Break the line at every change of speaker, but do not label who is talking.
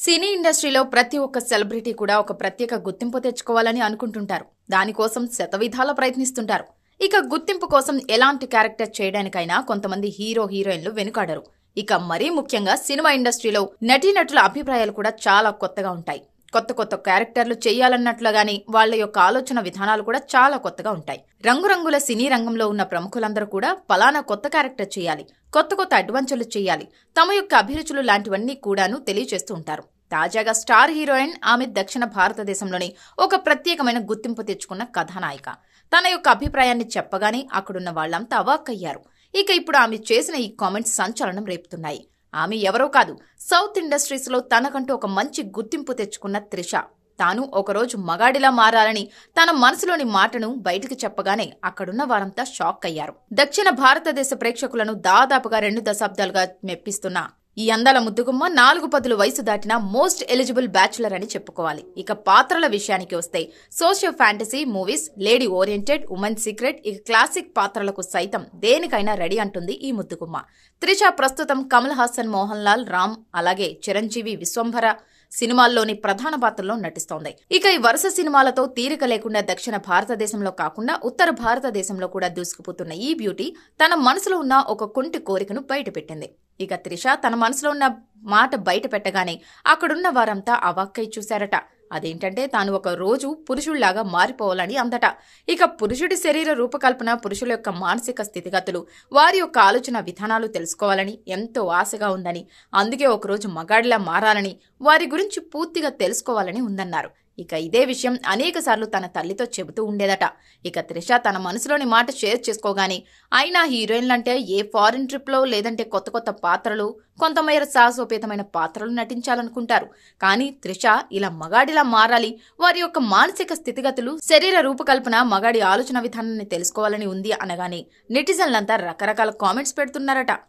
సినీ ఇండస్ట్రీలో ప్రతి ఒక్క సెలబ్రిటీ కూడా ఒక ప్రత్యేక గుర్తింపు తెచ్చుకోవాలని అనుకుంటుంటారు. దానికోసం శతవిధాల ప్రయత్నిస్తుంటారు. ఇక గుర్తింపు కోసం ఎలాంటి క్యారెక్టర్ చేయడానికైనా కొంతమంది హీరోయిన్లు వెనుకాడరు. ఇక మరీ ముఖ్యంగా సినిమా ఇండస్ట్రీలో నటీనటుల అభిప్రాయాలు కూడా చాలా కొత్తగా ఉంటాయి. కొత్త క్యారెక్టర్లు చేయాలన్నట్లుగాని వాళ్ల యొక్క ఆలోచన విధానాలు కూడా చాలా కొత్తగా ఉంటాయి. రంగురంగుల సినీ రంగంలో ఉన్న ప్రముఖులందరూ కూడా పలానా కొత్త క్యారెక్టర్ చేయాలి, కొత్త అడ్వెంచర్లు చేయాలి, తమ యొక్క అభిరుచులు లాంటివన్నీ కూడాను తెలియజేస్తూ ఉంటారు. తాజాగా స్టార్ హీరోయిన్ ఆమె దక్షిణ భారతదేశంలోని ఒక ప్రత్యేకమైన గుర్తింపు తెచ్చుకున్న కథానాయిక తన యొక్క అభిప్రాయాన్ని చెప్పగానే అక్కడున్న వాళ్లంతా అవాక్కయ్యారు. ఇక ఇప్పుడు ఆమె చేసిన ఈ కామెంట్స్ సంచలనం రేపుతున్నాయి. ఆమె ఎవరో కాదు, సౌత్ ఇండస్ట్రీస్ లో తనకంటూ ఒక మంచి గుర్తింపు తెచ్చుకున్న త్రిష. తాను ఒకరోజు మగాడిలా మారాలని తన మనసులోని మాటను బయటికి చెప్పగానే అక్కడున్న వారంతా షాక్ అయ్యారు. దక్షిణ భారతదేశ ప్రేక్షకులను దాదాపుగా 2 దశాబ్దాలుగా మెప్పిస్తున్న ఈ అందాల ముద్దుగుమ్మ 4 పదుల వయసు దాటిన మోస్ట్ ఎలిజిబుల్ బ్యాచులర్ అని చెప్పుకోవాలి. ఇక పాత్రల విషయానికి వస్తే socio fantasy movies, lady oriented, women secret, ఇక క్లాసిక్ పాత్రలకు సైతం దేనికైనా రెడీ అంటుంది ఈ ముద్దుగుమ్మ. త్రిష ప్రస్తుతం కమల్ హాసన్, మోహన్ లాల్, రామ్ అలాగే చిరంజీవి, విశ్వంభర సినిమాల్లోని ప్రధాన పాత్రలో నటిస్తోంది. ఇక ఈ వరుస సినిమాలతో తీరిక లేకుండా దక్షిణ భారతదేశంలో కాకుండా ఉత్తర భారతదేశంలో కూడా దూసుకుపోతున్న ఈ బ్యూటీ తన మనసులో ఉన్న ఒక కుంటి కోరికను బయటపెట్టింది. ఇక త్రిష తన మనసులో ఉన్న మాట బయట పెట్టగానే అక్కడున్న వారంతా అవాక్కై చూశారట. అదేంటంటే తాను ఒక రోజు పురుషుళ్లాగా మారిపోవాలని అందట. ఇక పురుషుడి శరీర రూపకల్పన, పురుషుల యొక్క మానసిక స్థితిగతులు, వారి యొక్క ఆలోచన విధానాలు తెలుసుకోవాలని ఎంతో ఆశగా ఉందని, అందుకే ఒకరోజు మగాడిలా మారాలని, వారి గురించి పూర్తిగా తెలుసుకోవాలని ఉందన్నారు. ఇక ఇదే విషయం అనేకసార్లు తన తల్లితో చెబుతూ ఉండేదట. ఇక త్రిష తన మనసులోని మాట షేర్ చేసుకోగానే అయినా హీరోయిన్లంటే ఏ ఫారిన్ ట్రిప్లో లేదంటే కొత్త పాత్రలు, కొంతమేర సాహసోపేతమైన పాత్రలు నటించాలనుకుంటారు. కానీ త్రిష ఇలా మగాడిలా మారాలి, వారి యొక్క మానసిక స్థితిగతులు, శరీర రూపకల్పన, మగాడి ఆలోచన విధానాన్ని తెలుసుకోవాలని ఉంది అనగానే నెటిజన్లంతా రకరకాల కామెంట్స్ పెడుతున్నారట.